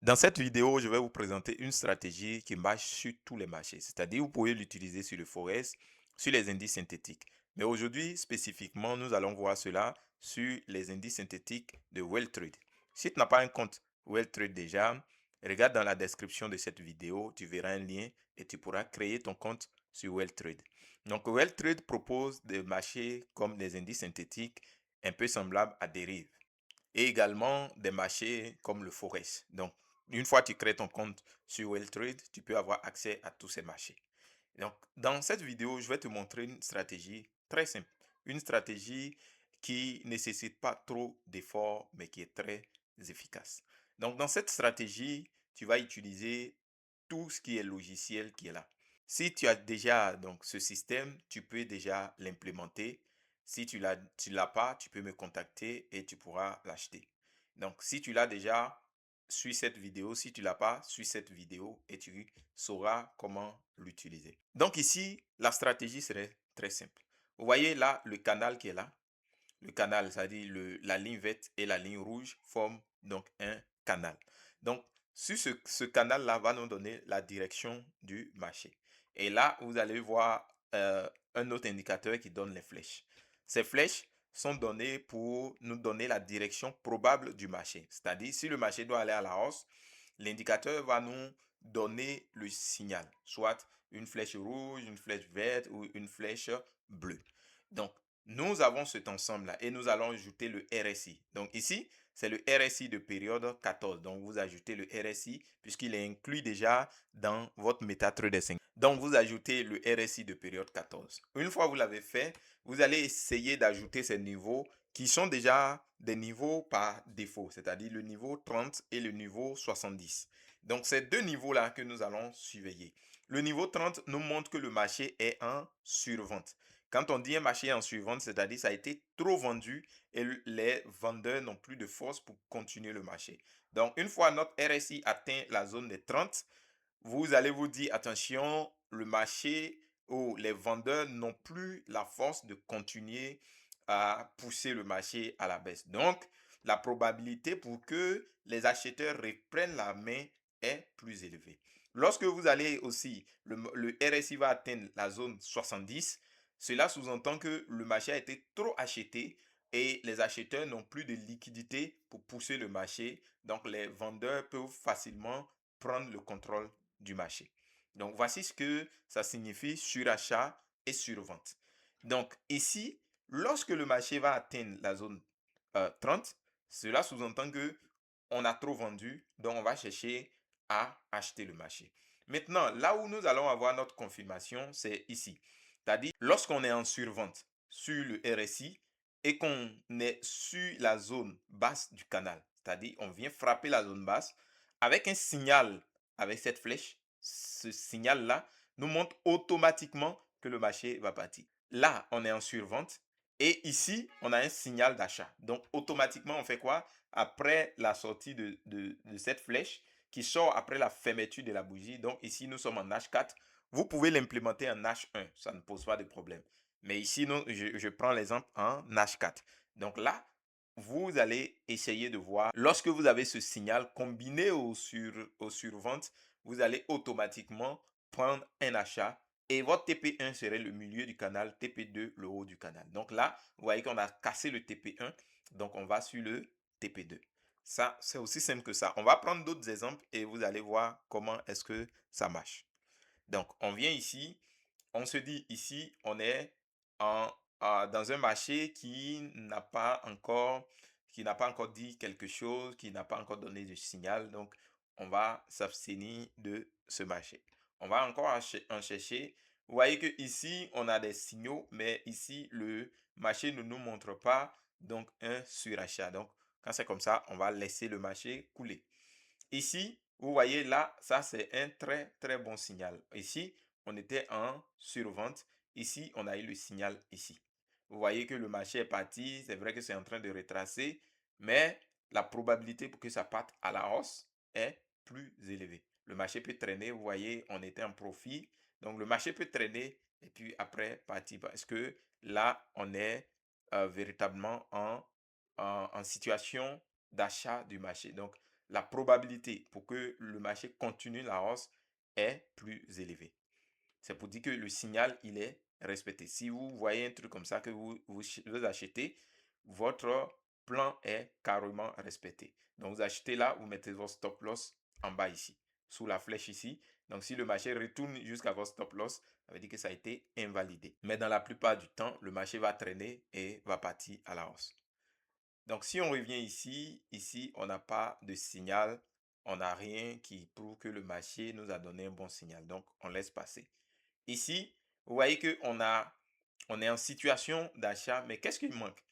Dans cette vidéo, je vais vous présenter une stratégie qui marche sur tous les marchés. C'est-à-dire, vous pouvez l'utiliser sur le forex, sur les indices synthétiques. Mais aujourd'hui, spécifiquement, nous allons voir cela sur les indices synthétiques de WellTrade. Si tu n'as pas un compte WellTrade déjà, regarde dans la description de cette vidéo, tu verras un lien et tu pourras créer ton compte sur WellTrade. Donc, WellTrade propose des marchés comme des indices synthétiques un peu semblables à dérives et également des marchés comme le Forex. Donc, une fois que tu crées ton compte sur WellTrade, tu peux avoir accès à tous ces marchés. Donc, dans cette vidéo, je vais te montrer une stratégie très simple. Une stratégie qui ne nécessite pas trop d'efforts, mais qui est très efficace. Donc, dans cette stratégie, tu vas utiliser tout ce qui est logiciel qui est là. Si tu as déjà donc, ce système, tu peux déjà l'implémenter. Si tu l'as pas, tu peux me contacter et tu pourras l'acheter. Donc, si tu l'as déjà, suis cette vidéo. Si tu l'as pas, suis cette vidéo et tu sauras comment l'utiliser. Donc ici, la stratégie serait très simple. Vous voyez là le canal qui est là. Le canal, c'est-à-dire la ligne verte et la ligne rouge forment donc un canal. Donc, sur ce canal-là va nous donner la direction du marché. Et là, vous allez voir un autre indicateur qui donne les flèches. Ces flèches sont données pour nous donner la direction probable du marché. C'est-à-dire, si le marché doit aller à la hausse, l'indicateur va nous donner le signal, soit une flèche rouge, une flèche verte ou une flèche bleue. Donc, nous avons cet ensemble-là et nous allons ajouter le RSI. Donc ici, c'est le RSI de période 14. Donc vous ajoutez le RSI puisqu'il est inclus déjà dans votre MetaTrader 5. Donc vous ajoutez le RSI de période 14. Une fois que vous l'avez fait, vous allez essayer d'ajouter ces niveaux qui sont déjà des niveaux par défaut, c'est-à-dire le niveau 30 et le niveau 70. Donc ces deux niveaux-là que nous allons surveiller. Le niveau 30 nous montre que le marché est en survente. Quand on dit un marché en survente, c'est-à-dire ça a été trop vendu et les vendeurs n'ont plus de force pour continuer le marché. Donc, une fois notre RSI atteint la zone des 30, vous allez vous dire, attention, le marché ou les vendeurs n'ont plus la force de continuer à pousser le marché à la baisse. Donc, la probabilité pour que les acheteurs reprennent la main est plus élevée. Lorsque vous allez aussi, le RSI va atteindre la zone 70, cela sous-entend que le marché a été trop acheté et les acheteurs n'ont plus de liquidité pour pousser le marché. Donc, les vendeurs peuvent facilement prendre le contrôle du marché. Donc, voici ce que ça signifie surachat et survente. Donc, ici, lorsque le marché va atteindre la zone 30, cela sous-entend que on a trop vendu, donc on va chercher à acheter le marché. Maintenant, là où nous allons avoir notre confirmation, c'est ici. C'est-à-dire, lorsqu'on est en survente sur le RSI et qu'on est sur la zone basse du canal, c'est-à-dire on vient frapper la zone basse avec un signal, avec cette flèche, ce signal-là nous montre automatiquement que le marché va partir. Là, on est en survente et ici, on a un signal d'achat. Donc, automatiquement, on fait quoi? Après la sortie de cette flèche qui sort après la fermeture de la bougie. Donc, ici, nous sommes en H4. Vous pouvez l'implémenter en H1, ça ne pose pas de problème. Mais ici, je prends l'exemple en H4. Donc là, vous allez essayer de voir, lorsque vous avez ce signal combiné au survente, vous allez automatiquement prendre un achat et votre TP1 serait le milieu du canal, TP2 le haut du canal. Donc là, vous voyez qu'on a cassé le TP1, donc on va sur le TP2. Ça, c'est aussi simple que ça. On va prendre d'autres exemples et vous allez voir comment est-ce que ça marche. Donc, on vient ici, on se dit ici, on est dans un marché qui n'a pas encore dit quelque chose, qui n'a pas encore donné de signal. Donc, on va s'abstenir de ce marché. On va encore en chercher. Vous voyez que ici, on a des signaux, mais ici, le marché ne nous montre pas donc un surachat. Donc, quand c'est comme ça, on va laisser le marché couler. Ici, vous voyez là, ça c'est un très très bon signal. Ici, on était en survente. Ici, on a eu le signal ici. Vous voyez que le marché est parti. C'est vrai que c'est en train de retracer, mais la probabilité pour que ça parte à la hausse est plus élevée. Le marché peut traîner. Vous voyez, on était en profit. Donc, le marché peut traîner et puis après partir parce que là, on est véritablement en situation d'achat du marché. Donc, la probabilité pour que le marché continue la hausse est plus élevée. C'est pour dire que le signal, il est respecté. Si vous voyez un truc comme ça que vous achetez, votre plan est carrément respecté. Donc, vous achetez là, vous mettez votre stop loss en bas ici, sous la flèche ici. Donc, si le marché retourne jusqu'à votre stop loss, ça veut dire que ça a été invalidé. Mais dans la plupart du temps, le marché va traîner et va partir à la hausse. Donc, si on revient ici, on n'a pas de signal. On n'a rien qui prouve que le marché nous a donné un bon signal. Donc, on laisse passer. Ici, vous voyez on est en situation d'achat, mais qu'est-ce qu'il manque?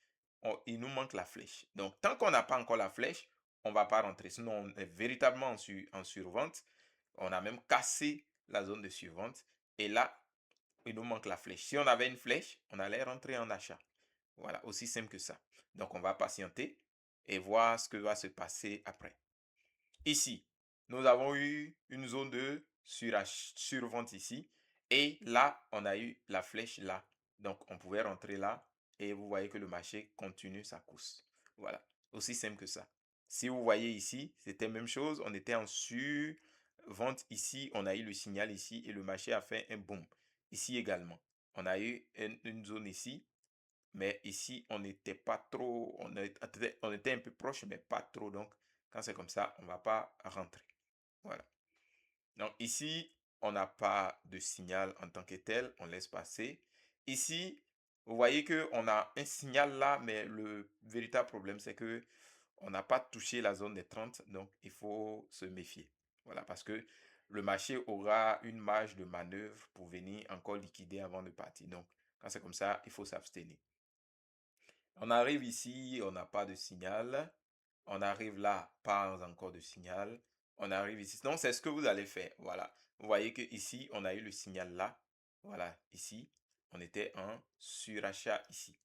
Il nous manque la flèche. Donc, tant qu'on n'a pas encore la flèche, on ne va pas rentrer. Sinon, on est véritablement en survente. On a même cassé la zone de survente. Et là, il nous manque la flèche. Si on avait une flèche, on allait rentrer en achat. Voilà, aussi simple que ça. Donc, on va patienter et voir ce que va se passer après. Ici, nous avons eu une zone de survente ici. Et là, on a eu la flèche là. Donc, on pouvait rentrer là. Et vous voyez que le marché continue sa course. Voilà. Aussi simple que ça. Si vous voyez ici, c'était la même chose. On était en survente ici. On a eu le signal ici. Et le marché a fait un boom. Ici également. On a eu une zone ici. Mais ici, on n'était pas trop. On était un peu proche, mais pas trop. Donc, quand c'est comme ça, on ne va pas rentrer. Voilà. Donc ici, on n'a pas de signal en tant que tel, on laisse passer. Ici, vous voyez qu'on a un signal là, mais le véritable problème, c'est que on n'a pas touché la zone des 30, donc il faut se méfier. Voilà, parce que le marché aura une marge de manœuvre pour venir encore liquider avant de partir. Donc, quand c'est comme ça, il faut s'abstenir. On arrive ici, on n'a pas de signal. On arrive là, pas encore de signal. On arrive ici. Donc, c'est ce que vous allez faire. Voilà. Vous voyez que ici, on a eu le signal là. Voilà, ici, on était en surachat ici.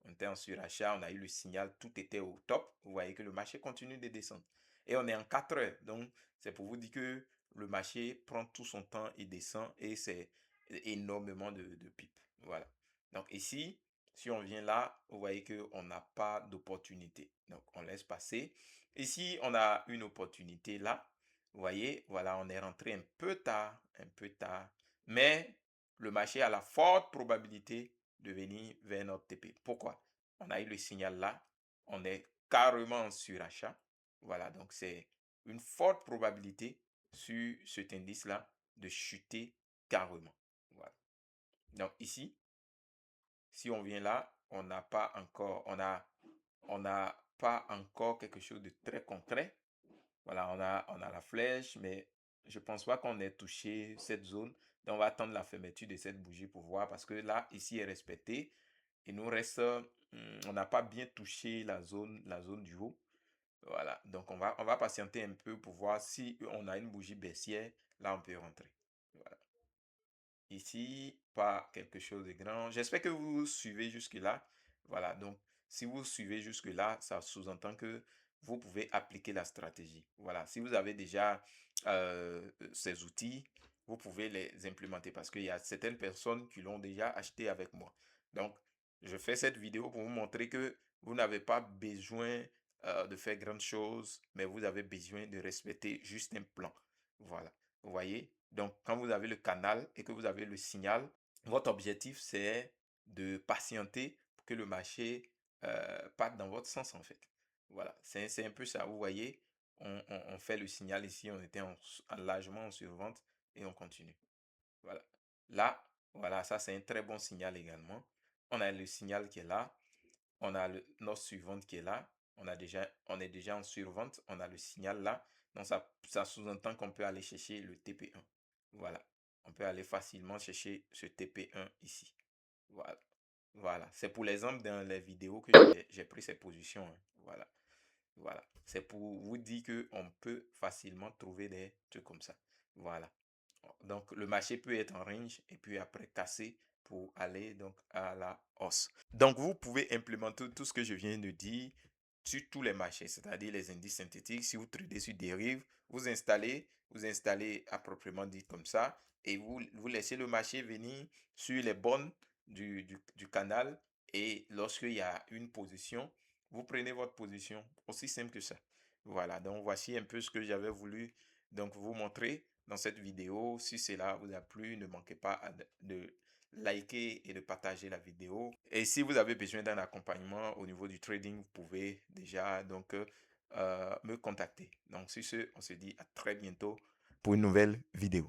On était en surachat, on a eu le signal, tout était au top. Vous voyez que le marché continue de descendre. Et on est en 4 heures. Donc, c'est pour vous dire que le marché prend tout son temps et descend et c'est énormément de pipes. Voilà. Donc, ici, si on vient là, vous voyez qu'on n'a pas d'opportunité. Donc, on laisse passer. Ici, on a une opportunité là. Vous voyez, voilà, on est rentré un peu tard, mais le marché a la forte probabilité de venir vers notre TP. Pourquoi? On a eu le signal là, on est carrément en surachat. Voilà, donc c'est une forte probabilité sur cet indice-là de chuter carrément. Voilà. Donc ici, si on vient là, on n'a pas encore, on n'a pas encore quelque chose de très concret. Voilà, on a la flèche, mais je ne pense pas qu'on ait touché cette zone. Donc, on va attendre la fermeture de cette bougie pour voir parce que là, ici est respecté. Il nous reste, on n'a pas bien touché la zone du haut. Voilà, donc on va patienter un peu pour voir si on a une bougie baissière. Là, on peut rentrer. Voilà. Ici, pas quelque chose de grand. J'espère que vous suivez jusque-là. Voilà, donc si vous suivez jusque-là, ça sous-entend que vous pouvez appliquer la stratégie. Voilà, si vous avez déjà ces outils, vous pouvez les implémenter parce qu'il y a certaines personnes qui l'ont déjà acheté avec moi. Donc, je fais cette vidéo pour vous montrer que vous n'avez pas besoin de faire grandes choses, mais vous avez besoin de respecter juste un plan. Voilà. Vous voyez? Donc, quand vous avez le canal et que vous avez le signal, votre objectif, c'est de patienter pour que le marché parte dans votre sens, en fait. Voilà, c'est un peu ça. Vous voyez, on fait le signal ici, on était largement en survente et on continue. Voilà. Là, voilà, ça, c'est un très bon signal également. On a le signal qui est là. On a notre suivante qui est là. On est déjà en survente. On a le signal là. Donc, ça sous-entend qu'on peut aller chercher le TP1. Voilà. On peut aller facilement chercher ce TP1 ici. Voilà. Voilà. C'est pour l'exemple dans les vidéos que j'ai pris ces positions, hein. Voilà. Voilà. C'est pour vous dire qu'on peut facilement trouver des trucs comme ça. Voilà. Donc, le marché peut être en range et puis après casser pour aller donc à la hausse. Donc, vous pouvez implémenter tout ce que je viens de dire sur tous les marchés, c'est-à-dire les indices synthétiques. Si vous tradez sur dérive, vous installez à proprement dit comme ça et vous laissez le marché venir sur les bornes du canal et lorsqu'il y a une position, vous prenez votre position. Aussi simple que ça. Voilà, donc voici un peu ce que j'avais voulu donc vous montrer dans cette vidéo. Si cela vous a plu, ne manquez pas de liker et de partager la vidéo. Et si vous avez besoin d'un accompagnement au niveau du trading, vous pouvez déjà donc me contacter. Donc sur ce, on se dit à très bientôt pour une nouvelle vidéo.